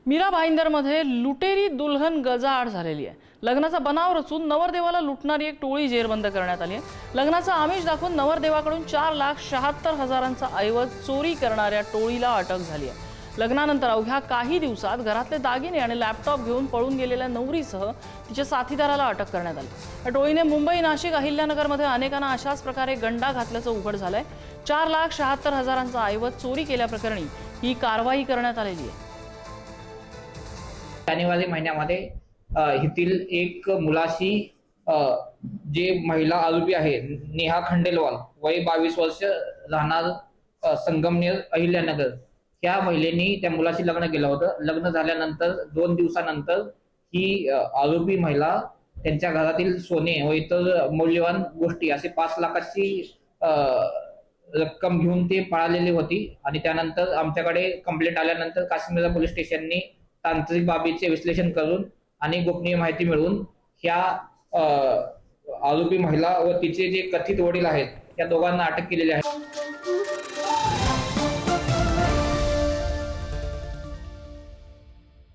मीरा भाईंदरमध्ये लुटेरी दुल्हन गजाआड झालेली आहे। लग्नाचा बनाव रचून नवरदेवाला लुटणारी एक टोळी जेरबंद करण्यात आली आहे। लग्नाचा आमिष दाखवून नवरदेवाकडून 4,76,000चा ऐवज चोरी करणाऱ्या टोळीला अटक झाली आहे। लग्नानंतर अवघ्या काही दिवसात घरातले दागिने आणि लॅपटॉप घेऊन पळून गेलेल्या नवरीसह तिच्या साथीदाराला अटक करण्यात आली। या टोळीने मुंबई, नाशिक, अहिल्यानगरमध्ये अनेकांना अशाच प्रकारे गंडा घातल्याचं उघड झालंय। 4,76,000चा ऐवज चोरी केल्याप्रकरणी ही कारवाई करण्यात आलेली आहे। जानेवारी महिन्यामध्ये येथील एक मुलाशी जे महिला आरोपी आहे नेहा खंडेलवाल वय 22 वर्ष राहणार संगमनेर अहिल्यानगर, त्या महिलेनी त्या मुलाशी लग्न केलं होतं। लग्न झाल्यानंतर 2 दिवसानंतर ही आरोपी महिला त्यांच्या घरातील सोने व इतर मौल्यवान गोष्टी असे 5 लाखाची रक्कम घेऊन ते पळालेली होती। आणि त्यानंतर आमच्याकडे कंप्लेंट आल्यानंतर काश्मीर पोलीस स्टेशननी तांत्रिक बाबीचे विश्लेषण करून आणि गोपनीय माहिती मिळवून ह्या आरोपी महिला व तिचे जे कथित वडील आहेत त्या दोघांना अटक केलेली आहे।